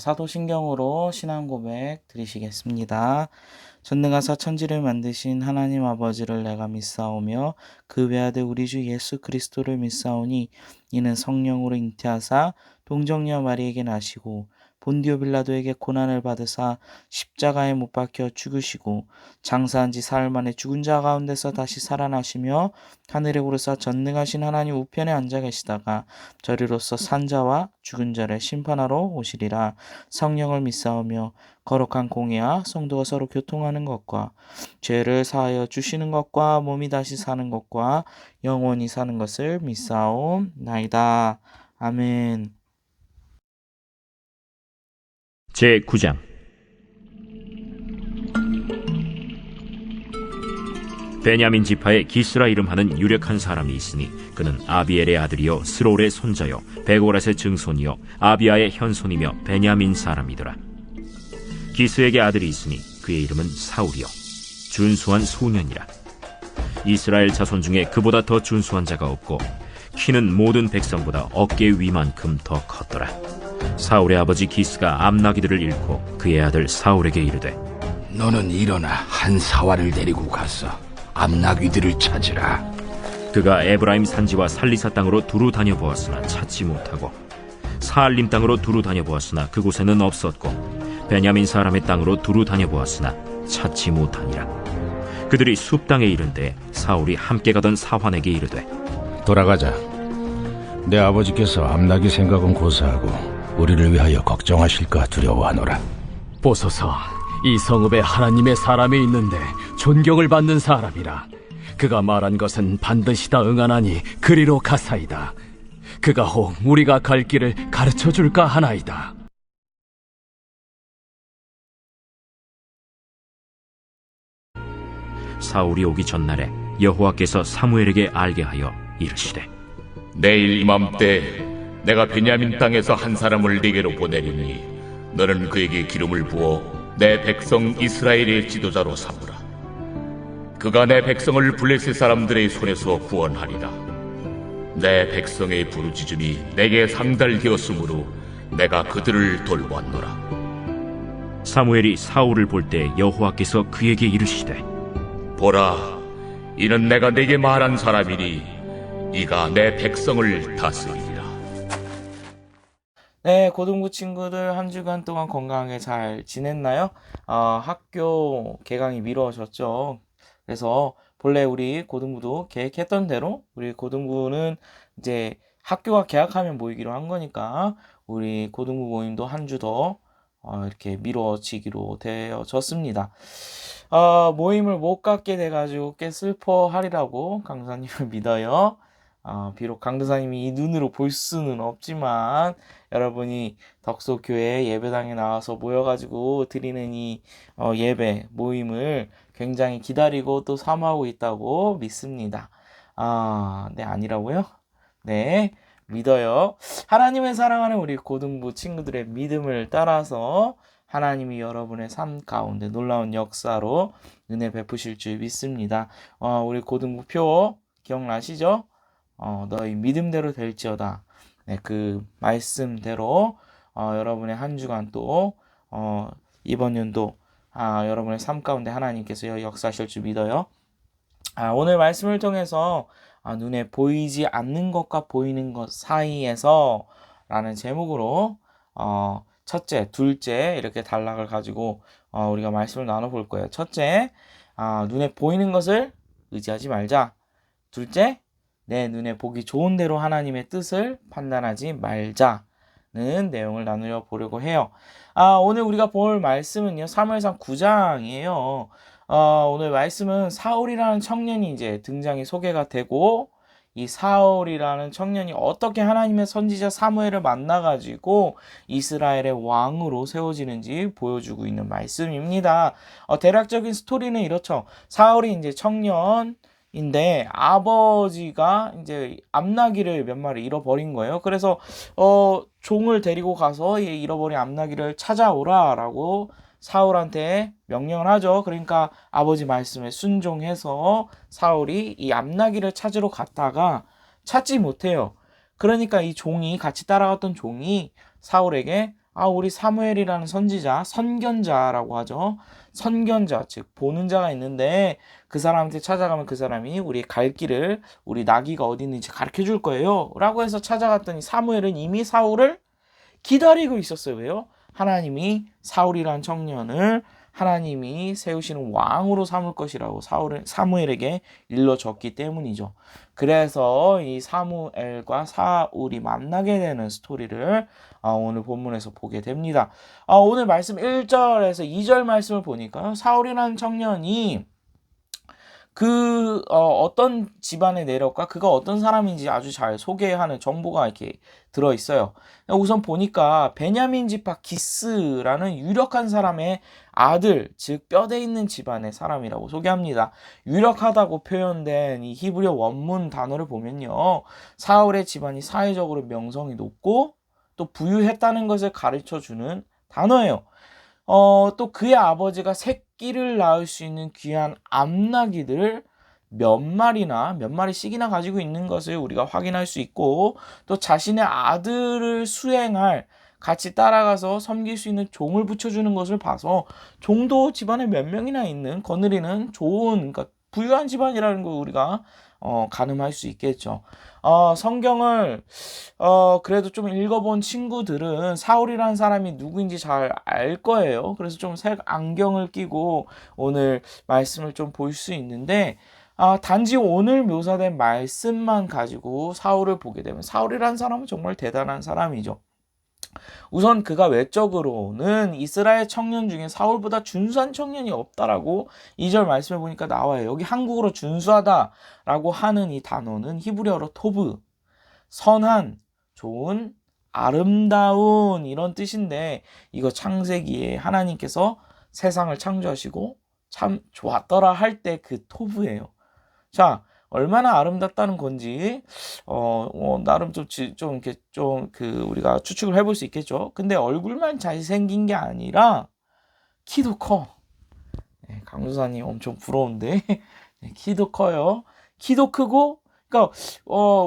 사도신경으로 신앙 고백 드리시겠습니다. 전능하사 천지를 만드신 하나님 아버지를 내가 믿사오며 그 외아들 우리 주 예수 그리스도를 믿사오니 이는 성령으로 잉태하사 동정녀 마리에게 나시고 본디오 빌라도에게 고난을 받으사 십자가에 못 박혀 죽으시고 장사한 지 사흘 만에 죽은 자 가운데서 다시 살아나시며 하늘에 오르사 전능하신 하나님 우편에 앉아 계시다가 저리로서 산자와 죽은 자를 심판하러 오시리라. 성령을 믿사오며 거룩한 공예와 성도가 서로 교통하는 것과 죄를 사하여 주시는 것과 몸이 다시 사는 것과 영원히 사는 것을 믿사옵나이다. 아멘. 제9장 베냐민 지파에 기스라 이름하는 유력한 사람이 있으니 그는 아비엘의 아들이요 스롤의 손자요 베고랏의 증손이요 아비아의 현손이며 베냐민 사람이더라. 기스에게 아들이 있으니 그의 이름은 사울이요 준수한 소년이라. 이스라엘 자손 중에 그보다 더 준수한 자가 없고 키는 모든 백성보다 어깨 위만큼 더 컸더라. 사울의 아버지 기스가 암나기들을 잃고 그의 아들 사울에게 이르되, 너는 일어나 한 사활을 데리고 가서 암나귀들을 찾으라. 그가 에브라임 산지와 살리사 땅으로 두루 다녀보았으나 찾지 못하고 사알림 땅으로 두루 다녀보았으나 그곳에는 없었고 베냐민 사람의 땅으로 두루 다녀보았으나 찾지 못하니라. 그들이 숲 땅에 이른데 사울이 함께 가던 사환에게 이르되, 돌아가자. 내 아버지께서 암나귀 생각은 고사하고 우리를 위하여 걱정하실까 두려워하노라. 보소서, 이 성읍에 하나님의 사람이 있는데 존경을 받는 사람이라. 그가 말한 것은 반드시 다 응하나니 그리로 가사이다. 그가 혹 우리가 갈 길을 가르쳐 줄까 하나이다. 사울이 오기 전날에 여호와께서 사무엘에게 알게 하여 이르시되, 내일 이맘때 내가 베냐민 땅에서 한 사람을 네게로 보내리니 너는 그에게 기름을 부어 내 백성 이스라엘의 지도자로 삼으라. 그가 내 백성을 블레셋 사람들의 손에서 구원하리라. 내 백성의 부르짖음이 내게 상달되었으므로 내가 그들을 돌보았노라. 사무엘이 사울을 볼 때 여호와께서 그에게 이르시되, 보라, 이는 내가 네게 말한 사람이니 이가 내 백성을 다스리리라. 네, 고등부 친구들 한 주간 동안 건강하게 잘 지냈나요? 학교 개강이 미뤄졌죠. 그래서 본래 우리 고등부도 계획했던 대로 우리 고등부는 이제 학교가 개학하면 모이기로 한 거니까 우리 고등부 모임도 한 주 더 이렇게 미뤄지기로 되어졌습니다. 모임을 못 갖게 돼가지고 꽤 슬퍼하리라고 강사님을 믿어요. 비록 강도사님이 이 눈으로 볼 수는 없지만 여러분이 덕소교회 예배당에 나와서 모여가지고 드리는 이 예배 모임을 굉장히 기다리고 또 사모하고 있다고 믿습니다. 네, 아니라고요? 네, 믿어요. 하나님을 사랑하는 우리 고등부 친구들의 믿음을 따라서 하나님이 여러분의 삶 가운데 놀라운 역사로 은혜 베푸실 줄 믿습니다. 우리 고등부 표 기억나시죠? 너희 믿음대로 될지어다. 네, 그 말씀대로 여러분의 한 주간 또 이번 연도 여러분의 삶 가운데 하나님께서 역사하실 줄 믿어요. 오늘 말씀을 통해서 눈에 보이지 않는 것과 보이는 것 사이에서 라는 제목으로 첫째, 둘째 이렇게 단락을 가지고 우리가 말씀을 나눠볼 거예요. 첫째, 눈에 보이는 것을 의지하지 말자. 둘째, 내 눈에 보기 좋은 대로 하나님의 뜻을 판단하지 말자는 내용을 나누려 보려고 해요. 오늘 우리가 볼 말씀은요, 사무엘상 9장이에요. 오늘 말씀은 사울이라는 청년이 이제 등장이 소개가 되고, 이 사울이라는 청년이 어떻게 하나님의 선지자 사무엘을 만나가지고 이스라엘의 왕으로 세워지는지 보여주고 있는 말씀입니다. 대략적인 스토리는 이렇죠. 사울이 이제 청년인데 아버지가 이제 암나귀를 몇 마리 잃어버린 거예요. 그래서 종을 데리고 가서 이 잃어버린 암나귀를 찾아오라라고 사울한테 명령을 하죠. 그러니까 아버지 말씀에 순종해서 사울이 이 암나귀를 찾으러 갔다가 찾지 못해요. 그러니까 이 종이 같이 따라갔던 종이 사울에게 우리 사무엘이라는 선지자, 선견자라고 하죠. 선견자, 즉 보는 자가 있는데 그 사람한테 찾아가면 그 사람이 우리 갈 길을, 우리 나귀가 어디 있는지 가르쳐 줄 거예요 라고 해서 찾아갔더니 사무엘은 이미 사울을 기다리고 있었어요. 왜요? 하나님이 사울이란 청년을 하나님이 세우시는 왕으로 삼을 것이라고 사무엘에게 일러줬기 때문이죠. 그래서 이 사무엘과 사울이 만나게 되는 스토리를 오늘 본문에서 보게 됩니다. 오늘 말씀 1절에서 2절 말씀을 보니까 사울이라는 청년이 어떤 집안에 내려가 그가 어떤 사람인지 아주 잘 소개하는 정보가 이렇게 들어있어요. 우선 보니까 베냐민 지파 기스라는 유력한 사람의 아들, 즉 뼈대 있는 집안의 사람이라고 소개합니다. 유력하다고 표현된 이 히브리어 원문 단어를 보면요, 사울의 집안이 사회적으로 명성이 높고 또 부유했다는 것을 가르쳐주는 단어예요. 또 그의 아버지가 새끼를 낳을 수 있는 귀한 암나귀들을 몇 마리씩이나 가지고 있는 것을 우리가 확인할 수 있고, 또 자신의 아들을 수행할, 같이 따라가서 섬길 수 있는 종을 붙여주는 것을 봐서 종도 집안에 몇 명이나 있는 거느리는 좋은, 그러니까 부유한 집안이라는 걸 우리가 가늠할 수 있겠죠. 성경을 그래도 좀 읽어본 친구들은 사울이라는 사람이 누구인지 잘 알 거예요. 그래서 좀 색 안경을 끼고 오늘 말씀을 좀 볼 수 있는데, 단지 오늘 묘사된 말씀만 가지고 사울을 보게 되면 사울이라는 사람은 정말 대단한 사람이죠. 우선 그가 외적으로는 이스라엘 청년 중에 사울보다 준수한 청년이 없다라고 2절 말씀을 보니까 나와요. 여기 한국어로 준수하다라고 하는 이 단어는 히브리어로 토브, 선한, 좋은, 아름다운 이런 뜻인데, 이거 창세기에 하나님께서 세상을 창조하시고 참 좋았더라 할 때 그 토브예요. 자, 얼마나 아름답다는 건지 나름 우리가 추측을 해볼 수 있겠죠. 근데 얼굴만 잘생긴 게 아니라 키도 커. 네, 강수사님 엄청 부러운데 네, 키도 커요. 키도 크고, 그러니까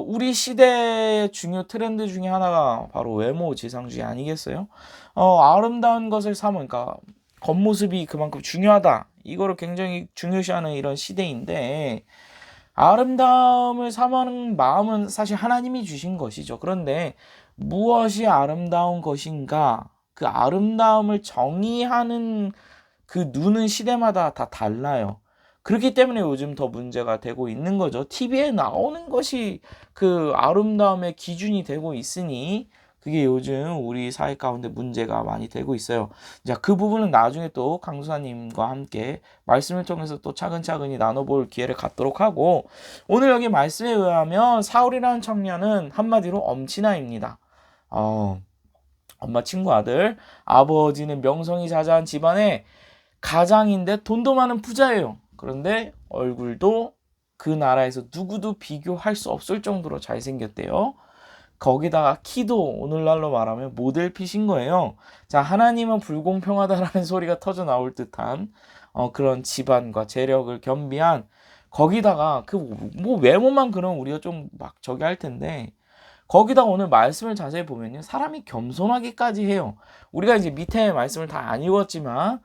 우리 시대의 중요 트렌드 중에 하나가 바로 외모 지상주의 아니겠어요? 아름다운 것을 그러니까 겉모습이 그만큼 중요하다. 이거를 굉장히 중요시하는 이런 시대인데, 아름다움을 사모하는 마음은 사실 하나님이 주신 것이죠. 그런데 무엇이 아름다운 것인가? 그 아름다움을 정의하는 그 눈은 시대마다 다 달라요. 그렇기 때문에 요즘 더 문제가 되고 있는 거죠. TV에 나오는 것이 그 아름다움의 기준이 되고 있으니 그게 요즘 우리 사회 가운데 문제가 많이 되고 있어요. 자, 그 부분은 나중에 또 강수사님과 함께 말씀을 통해서 또 차근차근히 나눠볼 기회를 갖도록 하고, 오늘 여기 말씀에 의하면 사울이라는 청년은 한마디로 엄친아입니다. 엄마 친구 아들, 아버지는 명성이 자자한 집안의 가장인데 돈도 많은 부자예요. 그런데 얼굴도 그 나라에서 누구도 비교할 수 없을 정도로 잘생겼대요. 거기다가 키도 오늘날로 말하면 모델핏인 거예요. 자, 하나님은 불공평하다라는 소리가 터져 나올 듯한 그런 집안과 재력을 겸비한, 거기다가 뭐 외모만 그러면 우리가 좀 막 저기 할 텐데, 거기다가 오늘 말씀을 자세히 보면요, 사람이 겸손하기까지 해요. 우리가 이제 밑에 말씀을 다 안 읽었지만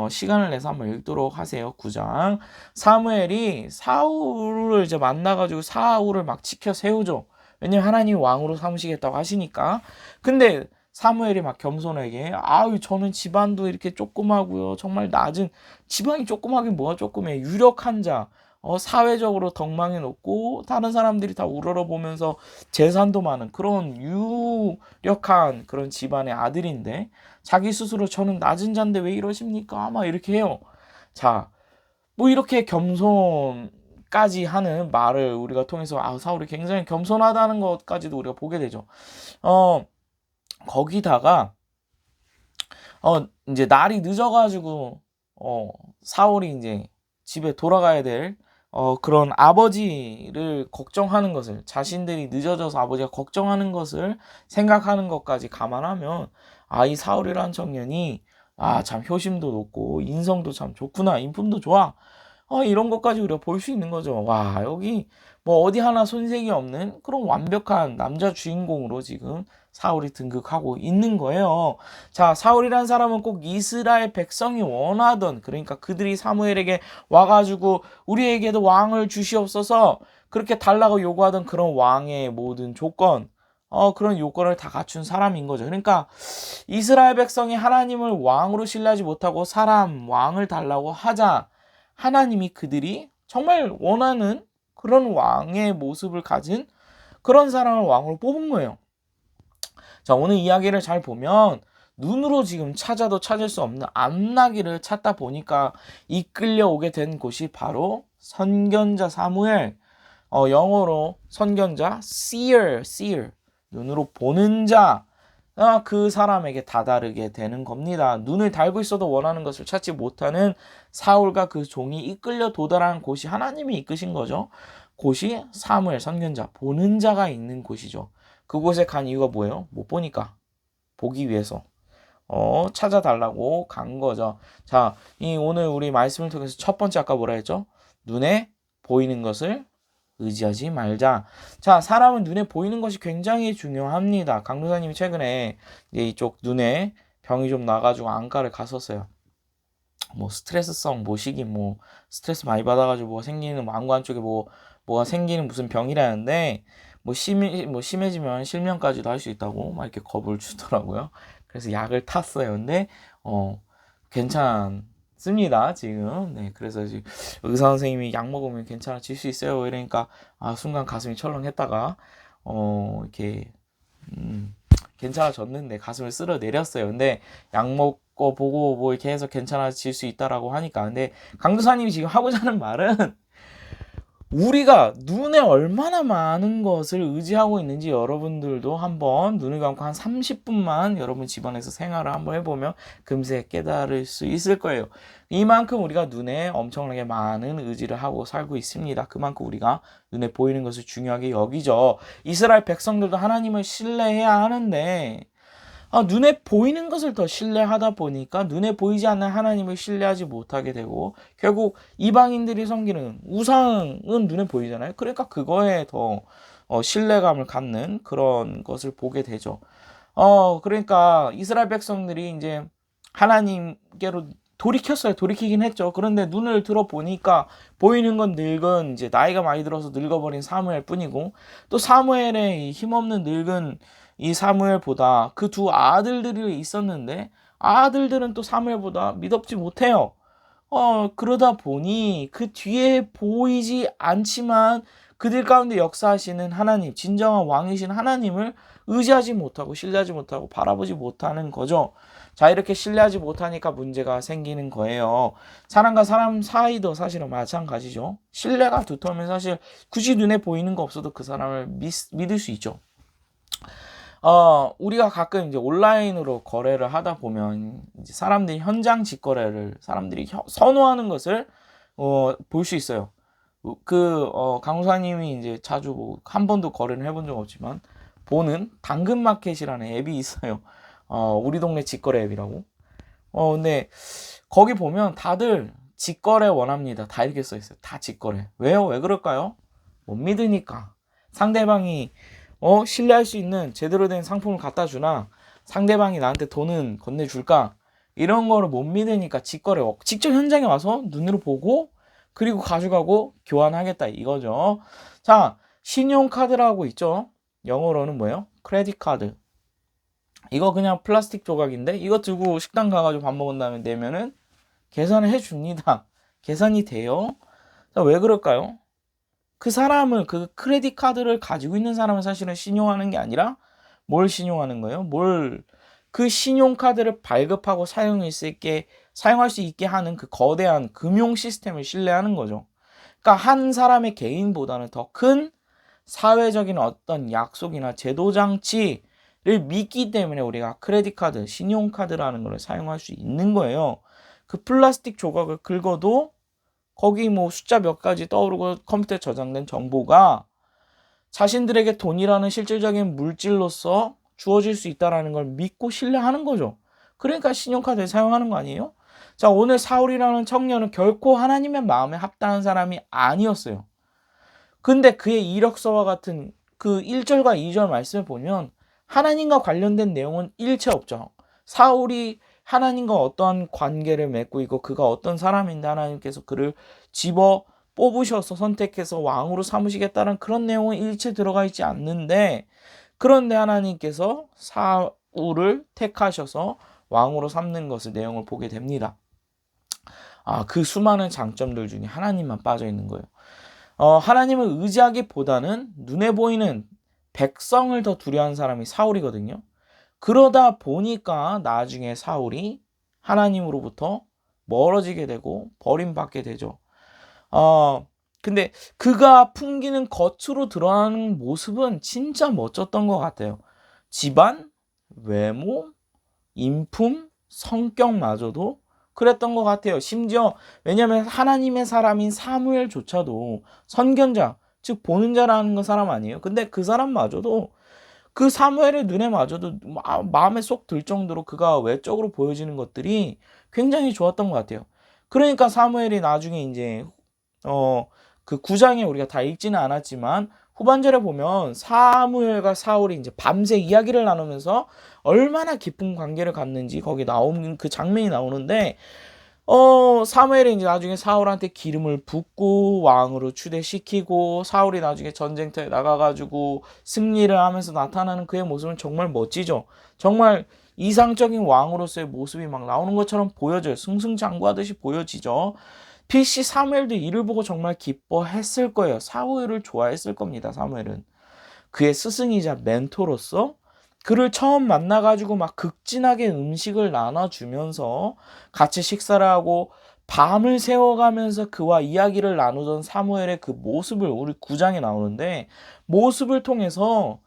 시간을 내서 한번 읽도록 하세요. 9장. 사무엘이 사울을 이제 만나가지고 사울을 막 지켜 세우죠. 왜냐면 하나님이 왕으로 삼으시겠다고 하시니까. 근데 사무엘이 막 겸손하게, 저는 집안도 이렇게 조그마고요, 정말 낮은 집안이 조그마긴 뭐가 조그매, 유력한 자, 사회적으로 덕망이 높고 다른 사람들이 다 우러러보면서 재산도 많은 그런 유력한 그런 집안의 아들인데, 자기 스스로 저는 낮은 자인데 왜 이러십니까? 막 이렇게 해요. 자, 뭐 이렇게 겸손까지 하는 말을 우리가 통해서 사울이 굉장히 겸손하다는 것까지도 우리가 보게 되죠. 거기다가 이제 날이 늦어가지고 사울이 이제 집에 돌아가야 될 그런 아버지를 걱정하는 것을, 자신들이 늦어져서 아버지가 걱정하는 것을 생각하는 것까지 감안하면, 이 사울이라는 청년이 참 효심도 높고 인성도 참 좋구나, 인품도 좋아, 이런 것까지 우리가 볼 수 있는 거죠. 와, 여기 뭐 어디 하나 손색이 없는 그런 완벽한 남자 주인공으로 지금 사울이 등극하고 있는 거예요. 자, 사울이란 사람은 꼭 이스라엘 백성이 원하던, 그러니까 그들이 사무엘에게 와가지고 우리에게도 왕을 주시옵소서 그렇게 달라고 요구하던 그런 왕의 모든 조건, 그런 요건을 다 갖춘 사람인 거죠. 그러니까 이스라엘 백성이 하나님을 왕으로 신뢰하지 못하고 사람, 왕을 달라고 하자 하나님이 그들이 정말 원하는 그런 왕의 모습을 가진 그런 사람을 왕으로 뽑은 거예요. 자, 오늘 이야기를 잘 보면 눈으로 지금 찾아도 찾을 수 없는 암나기를 찾다 보니까 이끌려 오게 된 곳이 바로 선견자 사무엘, 영어로 선견자 seer, 눈으로 보는 자, 그 사람에게 다다르게 되는 겁니다. 눈을 달고 있어도 원하는 것을 찾지 못하는 사울과 그 종이 이끌려 도달한 곳이 하나님이 이끄신 거죠. 곳이 사무엘 선견자, 보는 자가 있는 곳이죠. 그곳에 간 이유가 뭐예요? 못 보니까 보기 위해서 찾아달라고 간 거죠. 자, 이 오늘 우리 말씀을 통해서 첫 번째 아까 뭐라 했죠? 눈에 보이는 것을 의지하지 말자. 자, 사람은 눈에 보이는 것이 굉장히 중요합니다. 강도사님이 최근에 이쪽 눈에 병이 좀 나가지고 안과를 갔었어요. 뭐 스트레스성 모시기, 뭐 스트레스 많이 받아가지고 뭐가 생기는, 안구 안쪽에 뭐가 생기는 무슨 병이라는데 뭐 심해지면 실명까지도 할 수 있다고 막 이렇게 겁을 주더라고요. 그래서 약을 탔어요. 근데 괜찮습니다 지금. 네, 그래서 지금 의사 선생님이 약 먹으면 괜찮아질 수 있어요 이러니까 순간 가슴이 철렁했다가 이렇게 괜찮아졌는데 가슴을 쓸어 내렸어요. 근데 약 먹고 보고 뭐 이렇게 해서 괜찮아질 수 있다라고 하니까, 근데 강도사님이 지금 하고자 하는 말은 우리가 눈에 얼마나 많은 것을 의지하고 있는지 여러분들도 한번 눈을 감고 한 30분만 여러분 집안에서 생활을 한번 해보면 금세 깨달을 수 있을 거예요. 이만큼 우리가 눈에 엄청나게 많은 의지를 하고 살고 있습니다. 그만큼 우리가 눈에 보이는 것을 중요하게 여기죠. 이스라엘 백성들도 하나님을 신뢰해야 하는데 눈에 보이는 것을 더 신뢰하다 보니까 눈에 보이지 않는 하나님을 신뢰하지 못하게 되고, 결국 이방인들이 섬기는 우상은 눈에 보이잖아요. 그러니까 그거에 더 신뢰감을 갖는 그런 것을 보게 되죠. 그러니까 이스라엘 백성들이 이제 하나님께로 돌이키긴 했죠. 그런데 눈을 들어 보니까 보이는 건 늙은, 이제 나이가 많이 들어서 늙어버린 사무엘 뿐이고, 또 사무엘의 힘없는 늙은 이 사무엘보다 그 두 아들들이 있었는데 아들들은 또 사무엘보다 믿었지 못해요. 그러다 보니 그 뒤에 보이지 않지만 그들 가운데 역사하시는 하나님, 진정한 왕이신 하나님을 의지하지 못하고 신뢰하지 못하고 바라보지 못하는 거죠. 자, 이렇게 신뢰하지 못하니까 문제가 생기는 거예요. 사람과 사람 사이도 사실은 마찬가지죠. 신뢰가 두터우면 사실 굳이 눈에 보이는 거 없어도 그 사람을 믿을 수 있죠. 우리가 가끔 이제 온라인으로 거래를 하다 보면 이제 사람들이 현장 직거래를 사람들이 선호하는 것을 볼 수 있어요. 강사님이 이제 자주 한 번도 거래를 해본 적 없지만 보는 당근마켓이라는 앱이 있어요. 우리 동네 직거래 앱이라고. 근데 거기 보면 다들 직거래 원합니다. 다 이렇게 써 있어요. 다 직거래. 왜요? 왜 그럴까요? 못 믿으니까. 상대방이 신뢰할 수 있는 제대로 된 상품을 갖다 주나, 상대방이 나한테 돈은 건네줄까, 이런 거를 못 믿으니까 직거래, 직접 현장에 와서 눈으로 보고 그리고 가져가고 교환하겠다 이거죠. 자, 신용카드라고 있죠. 영어로는 뭐예요? 크레딧 카드. 이거 그냥 플라스틱 조각인데 이거 들고 식당 가가지고 밥 먹은 다음에 내면은 계산을 해줍니다. 계산이 돼요. 자, 왜 그럴까요? 그 사람을, 그 크레딧 카드를 가지고 있는 사람을 사실은 신용하는 게 아니라 뭘 신용하는 거예요? 그 신용카드를 발급하고 사용할 수 있게 하는 그 거대한 금융 시스템을 신뢰하는 거죠. 그러니까 한 사람의 개인보다는 더 큰 사회적인 어떤 약속이나 제도 장치를 믿기 때문에 우리가 크레딧 카드, 신용카드라는 걸 사용할 수 있는 거예요. 그 플라스틱 조각을 긁어도 거기 뭐 숫자 몇 가지 떠오르고 컴퓨터에 저장된 정보가 자신들에게 돈이라는 실질적인 물질로서 주어질 수 있다는 걸 믿고 신뢰하는 거죠. 그러니까 신용카드를 사용하는 거 아니에요? 자, 오늘 사울이라는 청년은 결코 하나님의 마음에 합당한 사람이 아니었어요. 근데 그의 이력서와 같은 그 1절과 2절 말씀을 보면 하나님과 관련된 내용은 일체 없죠. 사울이 하나님과 어떠한 관계를 맺고 있고 그가 어떤 사람인데 하나님께서 그를 집어 뽑으셔서 선택해서 왕으로 삼으시겠다는 그런 내용은 일체 들어가 있지 않는데, 그런데 하나님께서 사울을 택하셔서 왕으로 삼는 것을 내용을 보게 됩니다. 그 수많은 장점들 중에 하나님만 빠져 있는 거예요. 하나님을 의지하기보다는 눈에 보이는 백성을 더 두려워하는 사람이 사울이거든요. 그러다 보니까 나중에 사울이 하나님으로부터 멀어지게 되고 버림받게 되죠. 근데 그가 풍기는 겉으로 드러나는 모습은 진짜 멋졌던 것 같아요. 집안, 외모, 인품, 성격마저도 그랬던 것 같아요. 심지어 왜냐하면 하나님의 사람인 사무엘조차도 선견자, 즉 보는 자라는 사람 아니에요. 근데 그 사람마저도 그 사무엘의 눈에 마저도 마음에 쏙 들 정도로 그가 외적으로 보여지는 것들이 굉장히 좋았던 것 같아요. 그러니까 사무엘이 나중에 이제 그 9장에 우리가 다 읽지는 않았지만 후반절에 보면 사무엘과 사울이 이제 밤새 이야기를 나누면서 얼마나 깊은 관계를 갖는지 거기 나오는 그 장면이 나오는데, 사무엘이 이제 나중에 사울한테 기름을 붓고 왕으로 추대시키고 사울이 나중에 전쟁터에 나가가지고 승리를 하면서 나타나는 그의 모습은 정말 멋지죠. 정말 이상적인 왕으로서의 모습이 막 나오는 것처럼 보여져요. 승승장구하듯이 보여지죠. 필시 사무엘도 이를 보고 정말 기뻐했을 거예요. 사무엘을 좋아했을 겁니다. 사무엘은 그의 스승이자 멘토로서 그를 처음 만나가지고 막 극진하게 음식을 나눠주면서 같이 식사를 하고 밤을 새워가면서 그와 이야기를 나누던 사무엘의 그 모습을 우리 9장에 나오는데, 모습을 통해서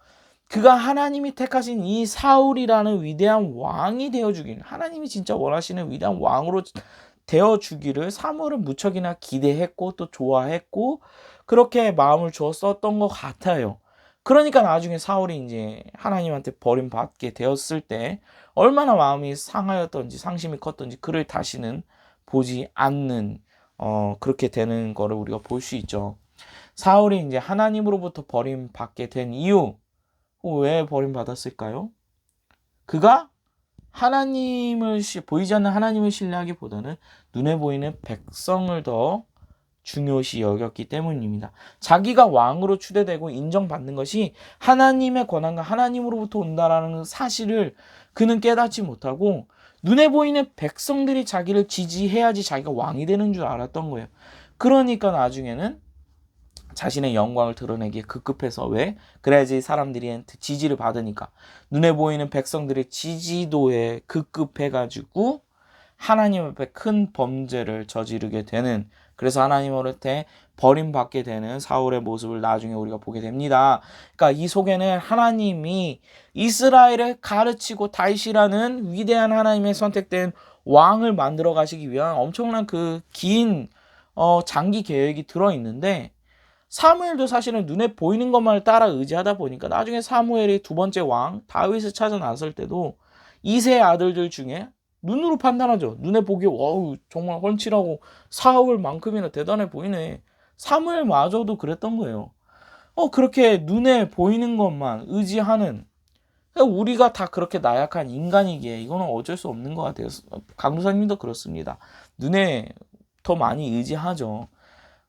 그가 하나님이 택하신 이 사울이라는 위대한 왕이 되어주길, 하나님이 진짜 원하시는 위대한 왕으로 되어주기를 사무엘은 무척이나 기대했고 또 좋아했고 그렇게 마음을 주었었던 것 같아요. 그러니까 나중에 사울이 이제 하나님한테 버림받게 되었을 때 얼마나 마음이 상하였던지 상심이 컸던지 그를 다시는 보지 않는 그렇게 되는 거를 우리가 볼 수 있죠. 사울이 이제 하나님으로부터 버림받게 된 이유, 왜 버림받았을까요? 그가 하나님을 보이지 않는 하나님을 신뢰하기보다는 눈에 보이는 백성을 더 중요시 여겼기 때문입니다. 자기가 왕으로 추대되고 인정받는 것이 하나님의 권한과 하나님으로부터 온다라는 사실을 그는 깨닫지 못하고 눈에 보이는 백성들이 자기를 지지해야지 자기가 왕이 되는 줄 알았던 거예요. 그러니까 나중에는 자신의 영광을 드러내기에 급급해서, 왜? 그래야지 사람들이 지지를 받으니까 눈에 보이는 백성들의 지지도에 급급해가지고 하나님 앞에 큰 범죄를 저지르게 되는, 그래서 하나님으로부터 버림받게 되는 사울의 모습을 나중에 우리가 보게 됩니다. 그러니까 이 속에는 하나님이 이스라엘을 가르치고 다윗이라는 위대한 하나님의 선택된 왕을 만들어 가시기 위한 엄청난 그 긴 장기 계획이 들어있는데, 사무엘도 사실은 눈에 보이는 것만을 따라 의지하다 보니까 나중에 사무엘이 두 번째 왕 다윗을 찾아 나설 때도 2세의 아들들 중에 눈으로 판단하죠. 눈에 보기에 정말 훤칠하고 사울만큼이나 대단해 보이네. 사무엘마저도 그랬던 거예요. 그렇게 눈에 보이는 것만 의지하는, 우리가 다 그렇게 나약한 인간이기에 이거는 어쩔 수 없는 것 같아요. 강도사님도 그렇습니다. 눈에 더 많이 의지하죠.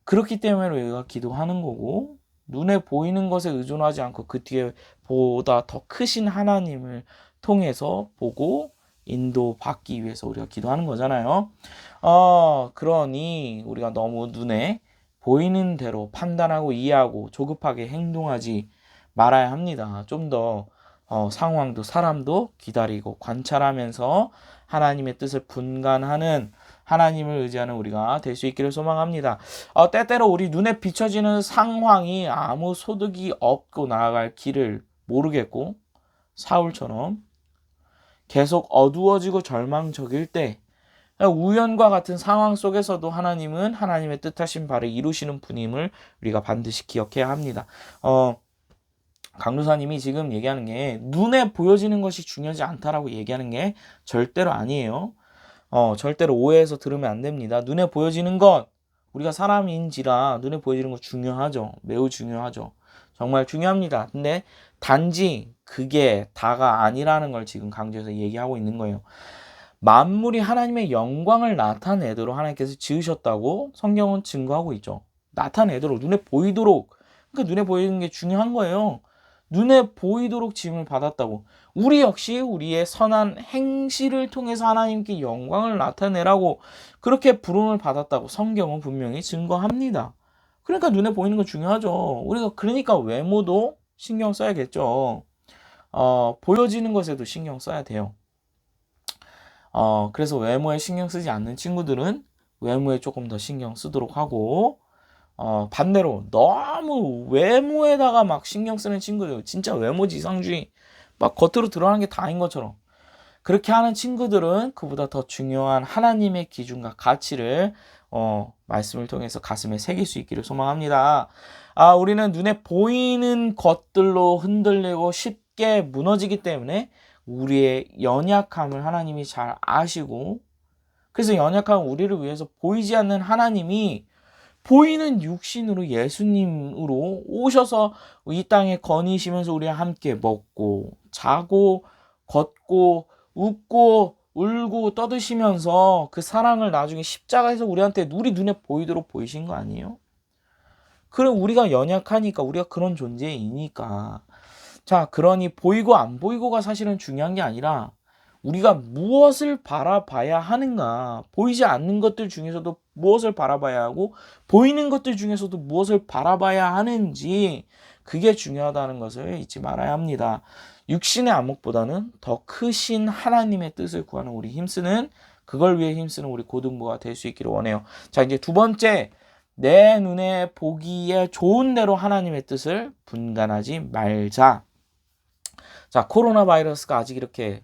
그렇기 때문에 우리가 기도하는 거고, 눈에 보이는 것에 의존하지 않고 그 뒤에 보다 더 크신 하나님을 통해서 보고 인도받기 위해서 우리가 기도하는 거잖아요. 그러니 우리가 너무 눈에 보이는 대로 판단하고 이해하고 조급하게 행동하지 말아야 합니다. 좀 더 상황도 사람도 기다리고 관찰하면서 하나님의 뜻을 분간하는, 하나님을 의지하는 우리가 될 수 있기를 소망합니다. 때때로 우리 눈에 비춰지는 상황이 아무 소득이 없고 나아갈 길을 모르겠고 사울처럼 계속 어두워지고 절망적일 때, 우연과 같은 상황 속에서도 하나님은 하나님의 뜻하신 바를 이루시는 분임을 우리가 반드시 기억해야 합니다. 강도사님이 지금 얘기하는 게 눈에 보여지는 것이 중요하지 않다라고 얘기하는 게 절대로 아니에요. 절대로 오해해서 들으면 안 됩니다. 눈에 보여지는 것, 우리가 사람인지라 눈에 보여지는 것 중요하죠. 매우 중요하죠. 정말 중요합니다. 근데 단지 그게 다가 아니라는 걸 지금 강조해서 얘기하고 있는 거예요. 만물이 하나님의 영광을 나타내도록 하나님께서 지으셨다고 성경은 증거하고 있죠. 나타내도록, 눈에 보이도록. 그러니까 눈에 보이는 게 중요한 거예요. 눈에 보이도록 지음을 받았다고. 우리 역시 우리의 선한 행실을 통해서 하나님께 영광을 나타내라고 그렇게 부름을 받았다고 성경은 분명히 증거합니다. 그러니까 눈에 보이는 거 중요하죠. 우리가 그러니까 외모도 신경 써야겠죠. 보여지는 것에도 신경 써야 돼요. 그래서 외모에 신경 쓰지 않는 친구들은 외모에 조금 더 신경 쓰도록 하고, 반대로 너무 외모에다가 막 신경 쓰는 친구들, 진짜 외모지상주의, 막 겉으로 드러나는 게 다인 것처럼 그렇게 하는 친구들은 그보다 더 중요한 하나님의 기준과 가치를 말씀을 통해서 가슴에 새길 수 있기를 소망합니다. 우리는 눈에 보이는 것들로 흔들리고 쉽게 무너지기 때문에 우리의 연약함을 하나님이 잘 아시고, 그래서 연약한 우리를 위해서 보이지 않는 하나님이 보이는 육신으로 예수님으로 오셔서 이 땅에 거니시면서 우리와 함께 먹고 자고 걷고 웃고 울고 떠드시면서 그 사랑을 나중에 십자가에서 우리한테 우리 눈에 보이도록 보이신 거 아니에요? 그럼 우리가 연약하니까, 우리가 그런 존재이니까. 자, 그러니 보이고 안 보이고가 사실은 중요한 게 아니라 우리가 무엇을 바라봐야 하는가, 보이지 않는 것들 중에서도 무엇을 바라봐야 하고 보이는 것들 중에서도 무엇을 바라봐야 하는지, 그게 중요하다는 것을 잊지 말아야 합니다. 육신의 안목보다는 더 크신 하나님의 뜻을 구하는 우리 힘쓰는, 그걸 위해 힘쓰는 우리 고등부가 될 수 있기를 원해요. 자, 이제 두 번째, 내 눈에 보기에 좋은 대로 하나님의 뜻을 분간하지 말자. 자, 코로나 바이러스가 아직 이렇게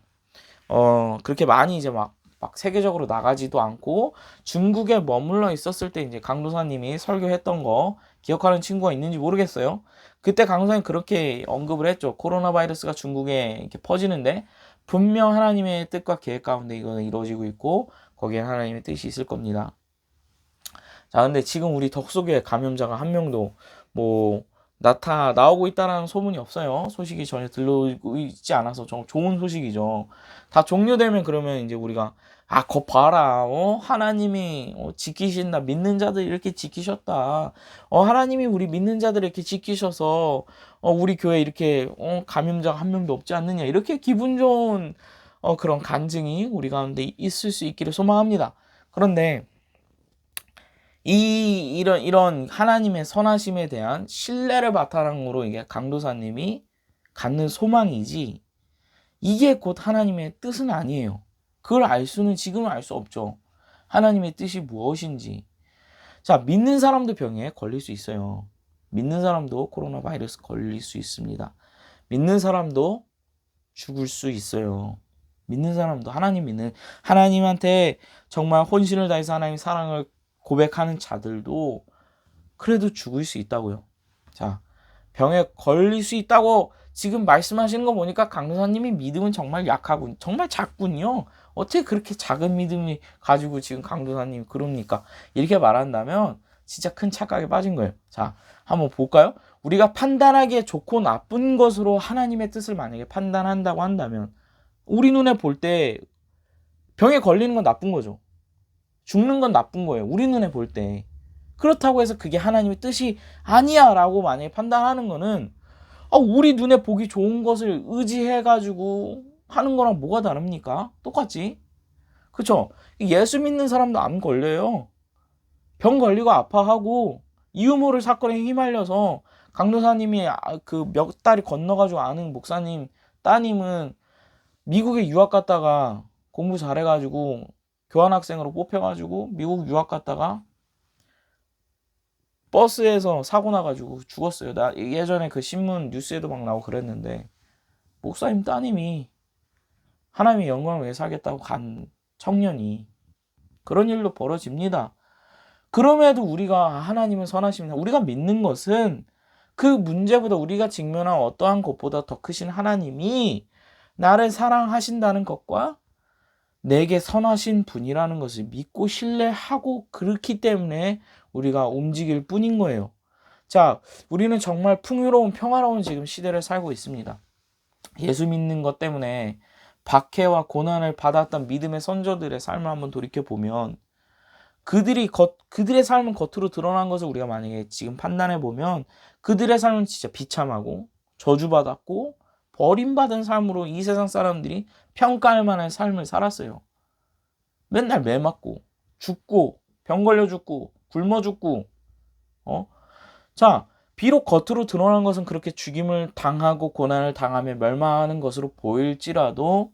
그렇게 많이 이제 막 세계적으로 나가지도 않고 중국에 머물러 있었을 때 이제 강도사님이 설교했던 거 기억하는 친구가 있는지 모르겠어요. 그때 강도사님 그렇게 언급을 했죠. 코로나 바이러스가 중국에 이렇게 퍼지는데 분명 하나님의 뜻과 계획 가운데 이거는 이루어지고 있고 거기에 하나님의 뜻이 있을 겁니다. 자, 근데 지금 우리 덕소교회 감염자가 한 명도 나오고 있다는 소문이 없어요. 소식이 전혀 들려오고 있지 않아서 좀 좋은 소식이죠. 다 종료되면 그러면 이제 우리가 거 봐라, 하나님이 지키신다, 믿는 자들 이렇게 지키셨다, 하나님이 우리 믿는 자들 이렇게 지키셔서 우리 교회 이렇게 감염자가 한 명도 없지 않느냐, 이렇게 기분 좋은 그런 간증이 우리 가운데 있을 수 있기를 소망합니다. 그런데 이런 하나님의 선하심에 대한 신뢰를 바탕으로 이게 강도사님이 갖는 소망이지, 이게 곧 하나님의 뜻은 아니에요. 그걸 알 수는 지금은 알 수 없죠. 하나님의 뜻이 무엇인지. 자, 믿는 사람도 병에 걸릴 수 있어요. 믿는 사람도 코로나 바이러스 걸릴 수 있습니다. 믿는 사람도 죽을 수 있어요. 믿는 사람도, 하나님 믿는, 하나님한테 정말 혼신을 다해서 하나님의 사랑을 고백하는 자들도 그래도 죽을 수 있다고요. 자, 병에 걸릴 수 있다고 지금 말씀하시는 거 보니까 강도사님이 믿음은 정말 약하군, 정말 작군요. 어떻게 그렇게 작은 믿음이 가지고 지금 강도사님이 그럽니까? 이렇게 말한다면 진짜 큰 착각에 빠진 거예요. 자, 한번 볼까요? 우리가 판단하기에 좋고 나쁜 것으로 하나님의 뜻을 만약에 판단한다고 한다면, 우리 눈에 볼 때 병에 걸리는 건 나쁜 거죠. 죽는 건 나쁜 거예요. 우리 눈에 볼 때. 그렇다고 해서 그게 하나님의 뜻이 아니야 라고 만약에 판단하는 거는 우리 눈에 보기 좋은 것을 의지해가지고 하는 거랑 뭐가 다릅니까? 똑같지? 그쵸? 예수 믿는 사람도 암 걸려요. 병 걸리고 아파하고 이유 모를 사건에 휘말려서, 강도사님이 그 몇 달이 건너가지고 아는 목사님 따님은 미국에 유학 갔다가 공부 잘해가지고 교환학생으로 뽑혀가지고 미국 유학 갔다가 버스에서 사고 나가지고 죽었어요. 나 예전에 그 신문 뉴스에도 막 나오고 그랬는데, 목사님 따님이 하나님의 영광을 위해 살겠다고 간 청년이, 그런 일도 벌어집니다. 그럼에도 우리가 하나님은 선하십니다. 우리가 믿는 것은 그 문제보다, 우리가 직면한 어떠한 것보다 더 크신 하나님이 나를 사랑하신다는 것과 내게 선하신 분이라는 것을 믿고 신뢰하고 그렇기 때문에 우리가 움직일 뿐인 거예요. 자, 우리는 정말 풍요로운 평화로운 지금 시대를 살고 있습니다. 예수 믿는 것 때문에 박해와 고난을 받았던 믿음의 선조들의 삶을 한번 돌이켜보면 그들의 삶은 겉으로 드러난 것을 우리가 만약에 지금 판단해 보면 그들의 삶은 진짜 비참하고 저주받았고 버림받은 삶으로 이 세상 사람들이 평가할 만한 삶을 살았어요. 맨날 매 맞고 죽고 병 걸려 죽고 굶어 죽고 자, 비록 겉으로 드러난 것은 그렇게 죽임을 당하고 고난을 당하며 멸망하는 것으로 보일지라도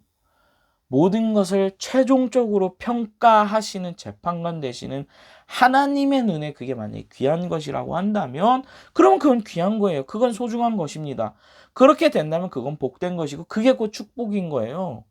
모든 것을 최종적으로 평가하시는 재판관 되시는 하나님의 눈에 그게 만약에 귀한 것이라고 한다면 그러면 그건 귀한 거예요. 그건 소중한 것입니다. 그렇게 된다면 그건 복된 것이고 그게 곧 축복인 거예요.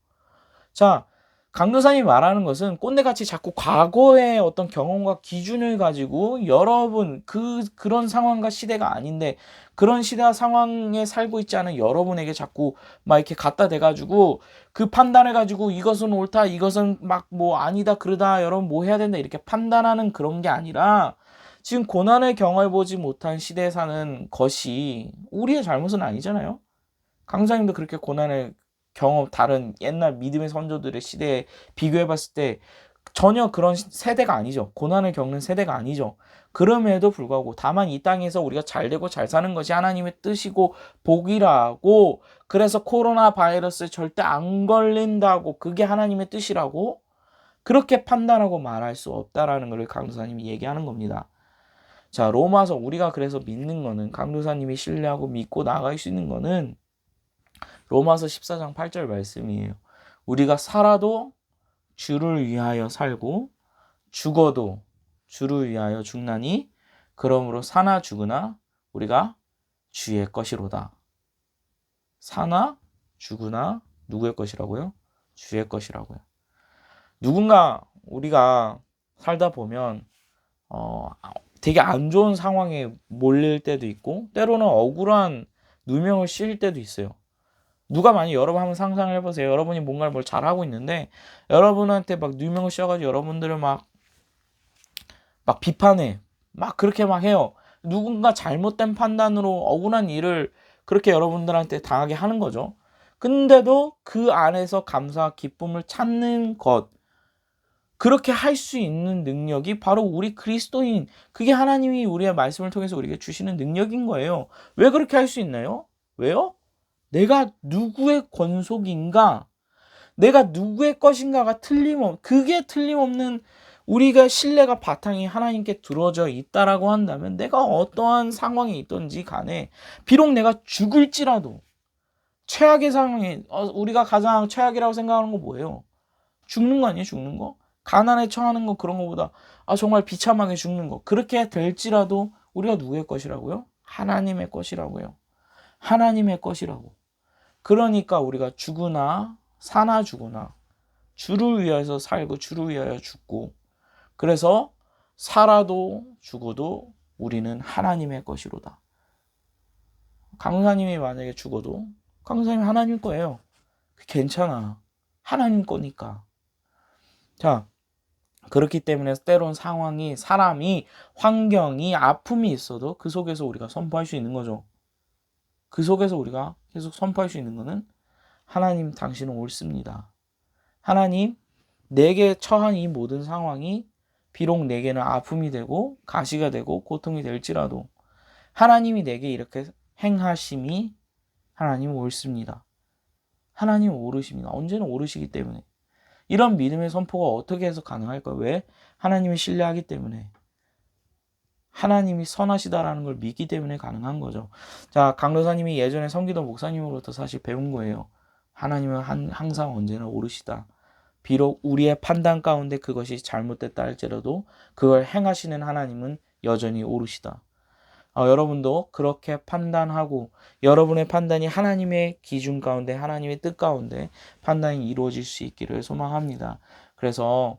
자, 강도사님이 말하는 것은 꼰대같이 자꾸 과거의 어떤 경험과 기준을 가지고 여러분 그런 상황과 시대가 아닌데 그런 시대와 상황에 살고 있지 않은 여러분에게 자꾸 막 이렇게 갖다 대가지고 그 판단을 가지고 이것은 옳다 이것은 막 뭐 아니다 그러다 여러분 뭐 해야 된다 이렇게 판단하는 그런 게 아니라 지금 고난을 경험해보지 못한 시대에 사는 것이 우리의 잘못은 아니잖아요. 강사님도 그렇게 고난을 다른 옛날 믿음의 선조들의 시대에 비교해봤을 때 전혀 그런 세대가 아니죠. 고난을 겪는 세대가 아니죠. 그럼에도 불구하고 다만 이 땅에서 우리가 잘되고 잘 사는 것이 하나님의 뜻이고 복이라고 그래서 코로나 바이러스에 절대 안 걸린다고 그게 하나님의 뜻이라고 그렇게 판단하고 말할 수 없다라는 것을 강도사님이 얘기하는 겁니다. 자, 로마서 우리가 그래서 믿는 거는 강도사님이 신뢰하고 믿고 나아갈 수 있는 거는 로마서 14장 8절 말씀이에요. 우리가 살아도 주를 위하여 살고 죽어도 주를 위하여 죽나니 그러므로 사나 죽으나 우리가 주의 것이로다. 사나 죽으나 누구의 것이라고요? 주의 것이라고요. 누군가 우리가 살다 보면 되게 안 좋은 상황에 몰릴 때도 있고 때로는 억울한 누명을 씌울 때도 있어요. 누가 만약 여러분 한번 상상을 해보세요. 여러분이 뭔가를 뭘 잘하고 있는데 여러분한테 막 누명을 씌워가지고 여러분들을 막 비판해. 막 그렇게 막 해요. 누군가 잘못된 판단으로 억울한 일을 그렇게 여러분들한테 당하게 하는 거죠. 근데도 그 안에서 감사와 기쁨을 찾는 것 그렇게 할 수 있는 능력이 바로 우리 그리스도인 그게 하나님이 우리의 말씀을 통해서 우리에게 주시는 능력인 거예요. 왜 그렇게 할 수 있나요? 왜요? 내가 누구의 권속인가? 내가 누구의 것인가가 그게 틀림없는 우리가 신뢰가 바탕이 하나님께 두어져 있다라고 한다면 내가 어떠한 상황에 있든지 간에 비록 내가 죽을지라도 최악의 상황에 우리가 가장 최악이라고 생각하는 거 뭐예요? 죽는 거 아니에요? 죽는 거? 가난에 처하는 거 그런 거보다 정말 비참하게 죽는 거 그렇게 될지라도 우리가 누구의 것이라고요? 하나님의 것이라고요. 하나님의 것이라고. 그러니까 우리가 죽으나 사나 죽으나 주를 위해서 살고 주를 위하여 죽고 그래서 살아도 죽어도 우리는 하나님의 것이로다. 강사님이 만약에 죽어도 강사님이 하나님 거예요. 괜찮아. 하나님 거니까. 자, 그렇기 때문에 때론 상황이 사람이 환경이 아픔이 있어도 그 속에서 우리가 선포할 수 있는 거죠. 그 속에서 우리가 계속 선포할 수 있는 것은 하나님 당신은 옳습니다. 하나님 내게 처한 이 모든 상황이 비록 내게는 아픔이 되고 가시가 되고 고통이 될지라도 하나님이 내게 이렇게 행하심이 하나님 옳습니다. 하나님 오르십니다. 언제나 오르시기 때문에 이런 믿음의 선포가 어떻게 해서 가능할까요? 왜? 하나님을 신뢰하기 때문에 하나님이 선하시다라는 걸 믿기 때문에 가능한 거죠. 자, 강도사님이 예전에 섬기던 목사님으로부터 사실 배운 거예요. 하나님은 항상 언제나 오르시다. 비록 우리의 판단 가운데 그것이 잘못됐다 할지라도 그걸 행하시는 하나님은 여전히 오르시다. 여러분도 그렇게 판단하고 여러분의 판단이 하나님의 기준 가운데 하나님의 뜻 가운데 판단이 이루어질 수 있기를 소망합니다. 그래서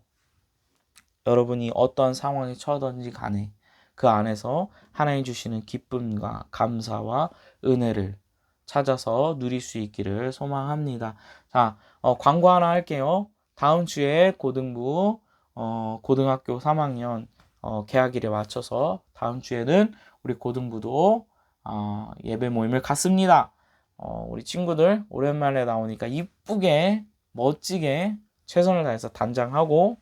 여러분이 어떤 상황에 처하든지 간에 그 안에서 하나님 주시는 기쁨과 감사와 은혜를 찾아서 누릴 수 있기를 소망합니다. 자, 광고 하나 할게요. 다음 주에 고등학교 3학년 개학일에 맞춰서 다음 주에는 우리 고등부도 예배 모임을 갖습니다. 우리 친구들 오랜만에 나오니까 이쁘게 멋지게 최선을 다해서 단장하고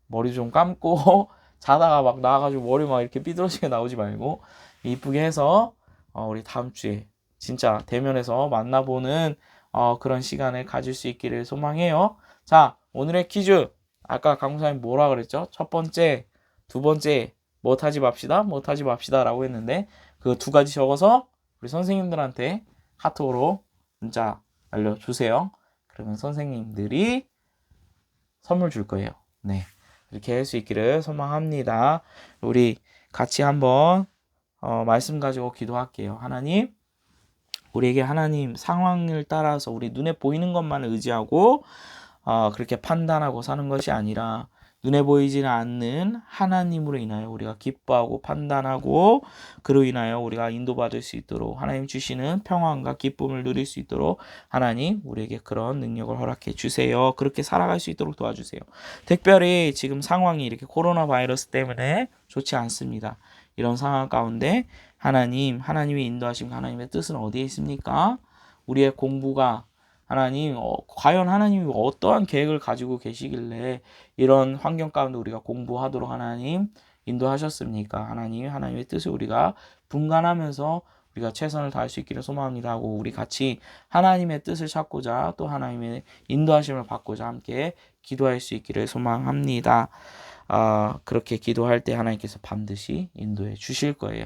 머리 좀 감고 자다가 막 나와가지고 머리 막 이렇게 삐뚤어지게 나오지 말고 이쁘게 해서 우리 다음 주에 진짜 대면에서 만나보는 그런 시간을 가질 수 있기를 소망해요. 자, 오늘의 퀴즈. 아까 강무사님 뭐라 그랬죠? 첫 번째, 두 번째 못하지 맙시다 라고 했는데 그 두 가지 적어서 우리 선생님들한테 카톡으로 문자 알려주세요. 그러면 선생님들이 선물 줄 거예요. 네, 이렇게 할 수 있기를 소망합니다. 우리 같이 한번 말씀 가지고 기도할게요. 하나님, 우리에게 하나님 상황을 따라서 우리 눈에 보이는 것만 의지하고 그렇게 판단하고 사는 것이 아니라 눈에 보이지는 않는 하나님으로 인하여 우리가 기뻐하고 판단하고 그로 인하여 우리가 인도받을 수 있도록 하나님 주시는 평안과 기쁨을 누릴 수 있도록 하나님 우리에게 그런 능력을 허락해 주세요. 그렇게 살아갈 수 있도록 도와주세요. 특별히 지금 상황이 이렇게 코로나 바이러스 때문에 좋지 않습니다. 이런 상황 가운데 하나님이 인도하신 하나님의 뜻은 어디에 있습니까? 우리의 공부가 하나님, 과연 하나님이 어떠한 계획을 가지고 계시길래 이런 환경 가운데 우리가 공부하도록 하나님 인도하셨습니까? 하나님의 뜻을 우리가 분간하면서 우리가 최선을 다할 수 있기를 소망합니다 하고 우리 같이 하나님의 뜻을 찾고자 또 하나님의 인도하심을 받고자 함께 기도할 수 있기를 소망합니다. 그렇게 기도할 때 하나님께서 반드시 인도해 주실 거예요.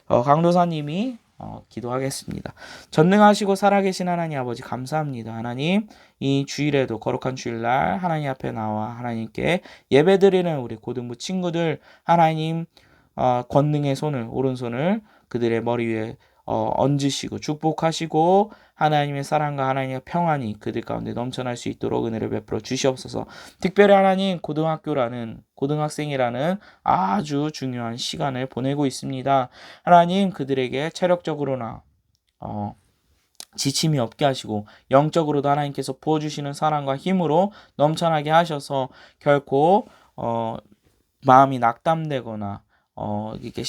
강도사님이 기도하겠습니다. 전능하시고 살아계신 하나님 아버지 감사합니다. 하나님, 이 주일에도 거룩한 주일날 하나님 앞에 나와 하나님께 예배드리는 우리 고등부 친구들 하나님 권능의 손을 오른손을 그들의 머리 위에 얹으시고 축복하시고 하나님의 사랑과 하나님의 평안이 그들 가운데 넘쳐날 수 있도록 은혜를 베풀어 주시옵소서. 특별히 하나님 고등학생이라는 아주 중요한 시간을 보내고 있습니다. 하나님 그들에게 체력적으로나 지침이 없게 하시고 영적으로도 하나님께서 부어주시는 사랑과 힘으로 넘쳐나게 하셔서 결코 마음이 낙담되거나 이렇게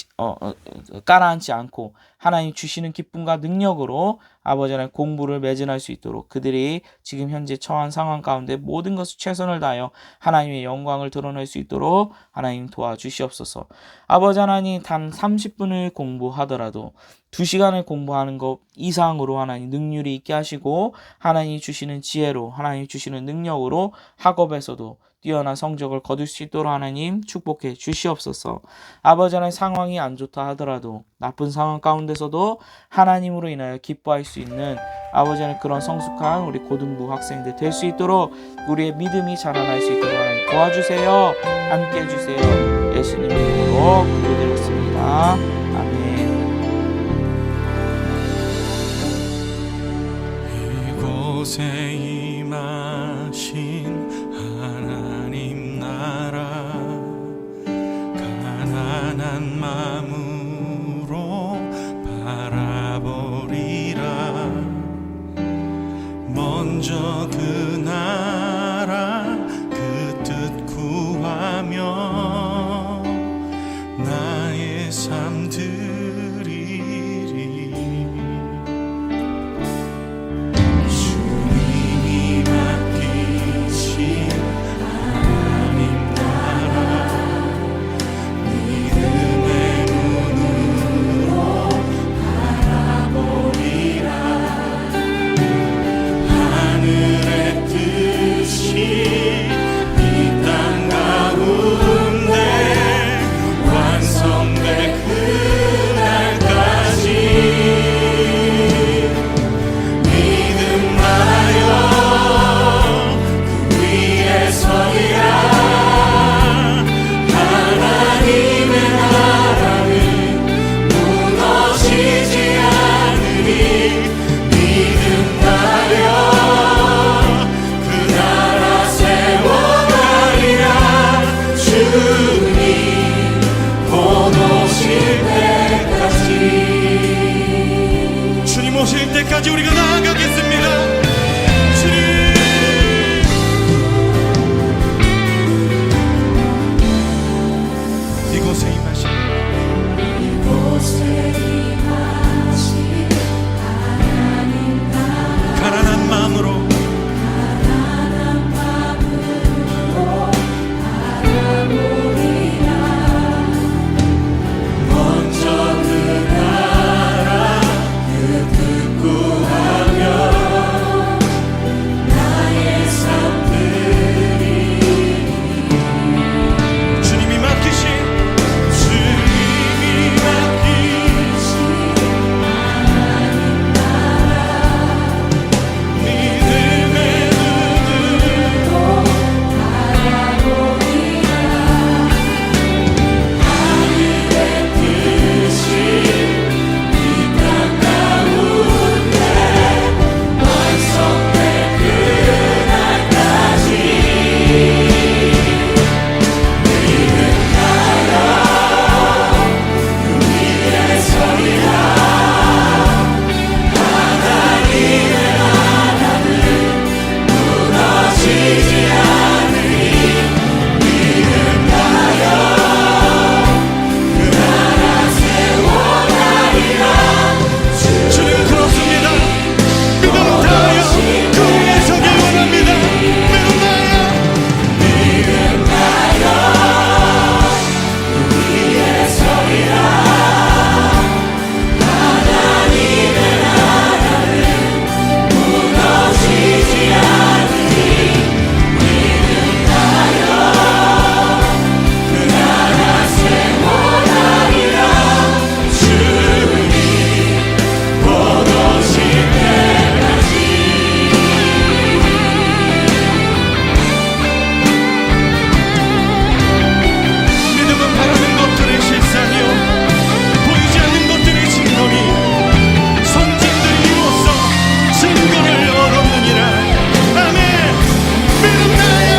깔아앉지 않고 하나님 주시는 기쁨과 능력으로 아버지 하나님 공부를 매진할 수 있도록 그들이 지금 현재 처한 상황 가운데 모든 것을 최선을 다하여 하나님의 영광을 드러낼 수 있도록 하나님 도와주시옵소서. 아버지 하나님 단 30분을 공부하더라도 2시간을 공부하는 것 이상으로 하나님 능률이 있게 하시고 하나님 주시는 지혜로 하나님 주시는 능력으로 학업에서도 뛰어난 성적을 거둘 수 있도록 하나님 축복해 주시옵소서. 아버지 하나님 상황이 안 좋다 하더라도 나쁜 상황 가운데서도 하나님으로 인하여 기뻐할 수 있는 아버지 하나님 그런 성숙한 우리 고등부 학생들 될 수 있도록 우리의 믿음이 자라날 수 있도록 하나님 도와주세요. 함께 해주세요. 예수님 이름으로 기도드렸습니다. 아멘. 이곳에 임하신 하나님 나라 가난한 마음으로 바라보리라. 먼저 그 나라 그 뜻 구하며 나의 삶 드리리. 주님이 맡기신 하나님 나라 믿음의 이곳에 임하신 가난한 마음으로 주님이 맡기신 믿음의 눈으로 하늘의 뜻이 이 땅 가운데 완성될 그날까지 주님 그렇습니다. 믿음 다하여 그 위에 서길 원합니다. 믿음 다하여 믿음은 바라는 것들의 실상이요 보이지 않는 것들의 증거니 선진들이 이로써 증거를 얻었느니라. 아멘. 믿음 다하여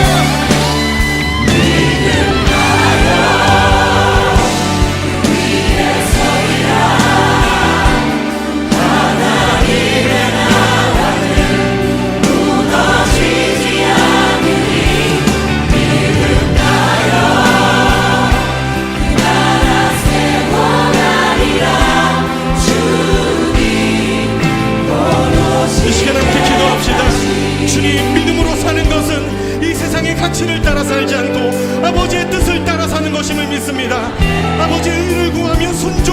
이 시간 함께 기도합시다. 주님, 믿음으로 사는 것은 이 세상의 가치를 따라 살지 않고 아버지의 뜻을 따라 사는 것임을 믿습니다. 아버지의 의를 구하며 순종